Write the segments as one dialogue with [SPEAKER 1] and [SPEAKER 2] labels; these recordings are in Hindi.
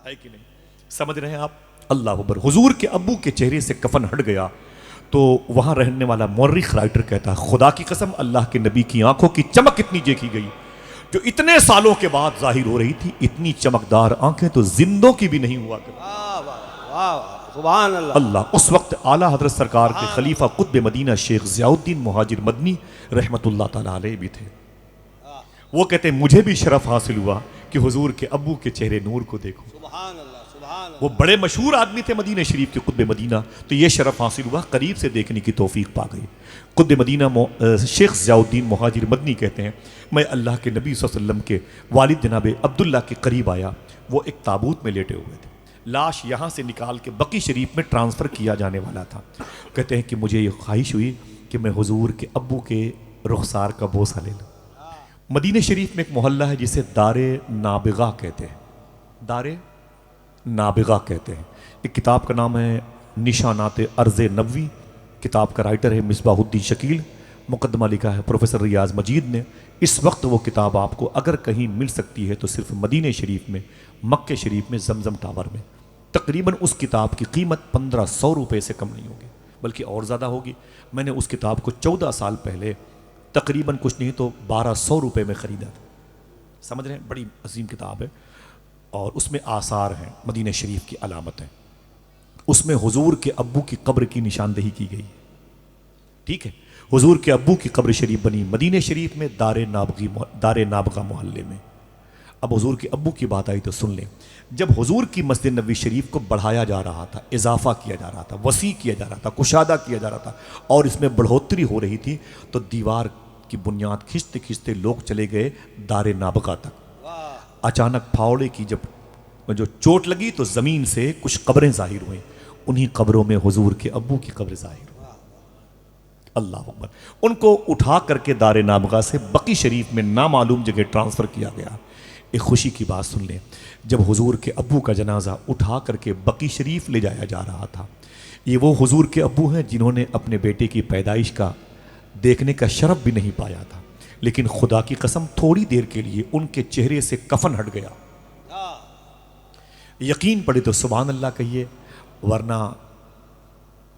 [SPEAKER 1] है कि नहीं? समझ रहे हैं आप? अल्लाह अकबर। हुजूर के अब्बू के चेहरे से कफन हट गया तो वहां रहने वाला मौर्रिख राइटर कहता है, खुदा की कसम अल्लाह के नबी की आंखों की चमक इतनी देखी गई जो इतने सालों के बाद जाहिर हो रही थी। इतनी चमकदार आंखें तो जिंदों की भी नहीं हुआ करती। अल्लाह। उस वक्त आला हजरत सरकार के खलीफा कुतुब मदीना शेख ज़ियाउद्दीन मुहाजिर मदनी रहमतुल्लाह ताला अलैह भी थे। वो कहते मुझे भी शरफ हासिल हुआ कि हुजूर के अब्बू के चेहरे नूर को देखो। वो बड़े मशहूर आदमी थे मदीना शरीफ के कुतुब मदीना, तो ये शरफ हासिल हुआ, करीब से देखने की तौफीक पा गई। कुतुब मदीना शेख ज़ियाउद्दीन मुहाजिर मदनी कहते हैं, मैं अल्लाह के नबी सल्लल्लाहु अलैहि वसल्लम के वालिद जनाब अब्दुल्ला के करीब आया। वो एक ताबूत में लेटे हुए थे, लाश यहाँ से निकाल के बकी शरीफ में ट्रांसफ़र किया जाने वाला था। कहते हैं कि मुझे ये ख्वाहिश हुई कि मैं हुजूर के अब्बू के रुखसार का बोसा ले लूँ। मदीना शरीफ में एक मोहल्ला है जिसे दारे नाबिगा कहते हैं। दारे नाबिगा कहते हैं। एक किताब का नाम है निशानात अर्ज़ नबवी। किताब का राइटर है मिसबाहुद्दीन शकील। मुकदमा लिखा है प्रोफेसर रियाज मजीद ने। इस वक्त वो किताब आपको अगर कहीं मिल सकती है तो सिर्फ मदीने शरीफ में, मक्के शरीफ में, जमजम टावर में। तकरीबन उस किताब की कीमत 1500 रुपये से कम नहीं होगी, बल्कि और ज़्यादा होगी। मैंने उस किताब को 14 साल पहले तकरीबन कुछ नहीं तो 1200 रुपये में ख़रीदा था। समझ रहे हैं? बड़ी अजीम किताब है और उसमें आसार हैं, मदीना शरीफ की अलामतें। उसमें हुजूर के अब्बू की कब्र की निशानदेही की गई। ठीक है, हुजूर के अब्बू की कब्र शरीफ बनी मदीना शरीफ में दारे नाबगा मोहल्ले में। अब हुजूर के अब्बू की बात आई तो सुन लें। जब हुजूर की मस्जिद नबवी शरीफ को बढ़ाया जा रहा था, इजाफा किया जा रहा था, वसी किया जा रहा था, कुशादा किया जा रहा था और इसमें बढ़ोतरी हो रही थी, तो दीवार की बुनियाद खींचते खींचते लोग चले गए दारे नाबगा तक। अचानक फावड़े की जब जो चोट लगी तो ज़मीन से कुछ कब्रें जाहिर हुई। उन्हीं कब्रों में हुजूर के अब्बू की कब्र जाहिर हुई। अल्लाह अकबर। उनको उठा करके दारे नाबगा से बकी शरीफ में नामालूम जगह ट्रांसफ़र किया गया। एक खुशी की बात सुन लें, जब हुजूर के अब्बू का जनाजा उठा करके बकी शरीफ ले जाया जा रहा था, ये वो हुजूर के अब्बू हैं जिन्होंने अपने बेटे की पैदाइश का देखने का शरफ भी नहीं पाया था, लेकिन खुदा की कसम थोड़ी देर के लिए उनके चेहरे से कफन हट गया। यकीन पड़े तो सुभान अल्लाह कहिए, वरना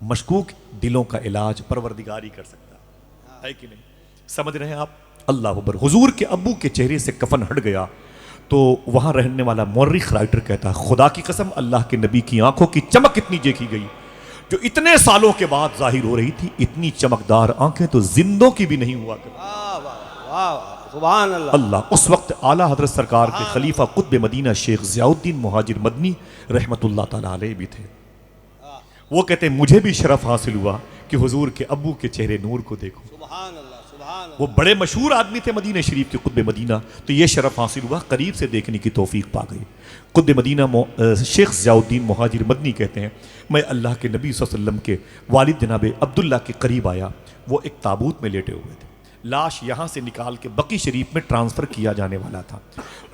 [SPEAKER 1] मशकूक दिलों का इलाज परवरदिगार ही कर सकता है कि नहीं? समझ रहे हैं आप? अल्लाह अकबर। हुजूर के अब्बू के चेहरे से कफन हट गया तो वहां रहने वाला मौर्रिख राइटर कहता है, खुदा की कसम अल्लाह के नबी की आंखों की चमक इतनी देखी गई जो इतने सालों के बाद जाहिर हो रही थी। इतनी चमकदार आंखें तो जिंदों की भी नहीं हुआ करती। अल्लाह। उस वक्त आला हजरत सरकार के खलीफा कुतुब मदीना शेख ज़ियाउद्दीन मुहाजिर मदनी रहमतुल्लाह ताला अलैह भी थे। वो कहते मुझे भी शरफ हासिल हुआ कि हुजूर के अब्बू के चेहरे नूर को देखो। वो बड़े मशहूर आदमी थे मदीना शरीफ के कुतुब मदीना, तो ये शरफ हासिल हुआ, करीब से देखने की तौफीक पा गई। कुतुब मदीना शेख ज़ियाउद्दीन मुहाजिर मदनी कहते हैं, मैं अल्लाह के नबी सल्लल्लाहु अलैहि वसल्लम के वालिद जनाब अब्दुल्ला के करीब आया। वो एक ताबूत में लेटे हुए थे, लाश यहाँ से निकाल के बकी शरीफ में ट्रांसफ़र किया जाने वाला था।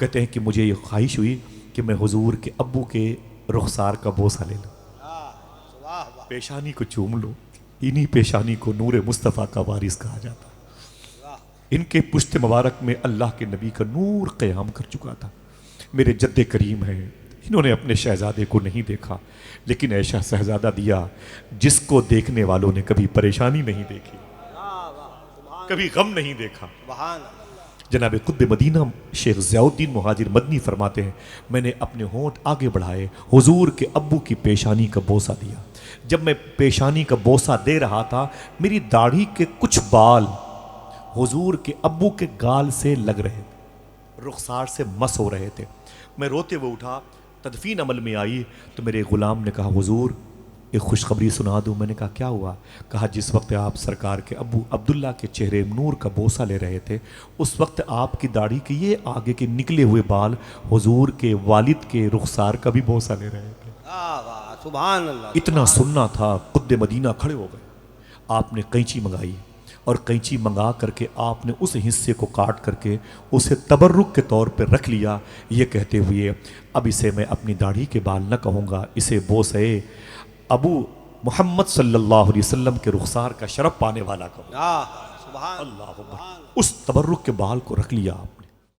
[SPEAKER 1] कहते हैं कि मुझे ये ख्वाहिश हुई कि मैं हुजूर के अब्बू के रुखसार का बोसा ले लूँ, पेशानी को चूम लूँ। इन्हीं पेशानी को नूर मुस्तफ़ा का वारिस कहा जाता। इनके पुश्त मुबारक में अल्लाह के नबी का नूर क़याम कर चुका था। मेरे जद्दे करीम हैं, इन्होंने अपने शहजादे को नहीं देखा, लेकिन ऐसा शहजादा दिया जिसको देखने वालों ने कभी परेशानी नहीं देखी, कभी गम नहीं देखा। जनाब कुतुब मदीना शेख ज़ियाउद्दीन मुहाजिर मदनी फरमाते हैं, मैंने अपने होंठ आगे बढ़ाए, हुजूर के अब्बू की पेशानी का बोसा दिया। जब मैं पेशानी का बोसा दे रहा था, मेरी दाढ़ी के कुछ बाल हुजूर के अब्बू के गाल से लग रहे थे, रुखसार से मस हो रहे थे। मैं रोते हुए उठा, तदफीन अमल में आई तो मेरे गुलाम ने कहा, हुजूर एक खुशखबरी सुना दूँ। मैंने कहा क्या हुआ? कहा जिस वक्त आप सरकार के अब्बू अब्दुल्ला के चेहरे नूर का बोसा ले रहे थे, उस वक्त आपकी दाढ़ी के ये आगे के निकले हुए बाल हुजूर के वालिद के रुखसार का भी बोसा ले रहे थे। सुभान अल्लाह। इतना सुनना था, कुतुब मदीना खड़े हो गए। आपने कैंची मंगाई और कैंची मंगा करके आपने उस हिस्से को काट करके उसे तबर्रुक के तौर पर रख लिया, ये कहते हुए अब इसे मैं अपनी दाढ़ी के बाल न कहूँगा, इसे बोसे अबू मोहम्मद सल्लल्लाहु अलैहि वसल्लम के रुखसार का शरफ पाने वाला कहूँगा। अल्लाह। उस तबर्रुक के बाल को रख लिया।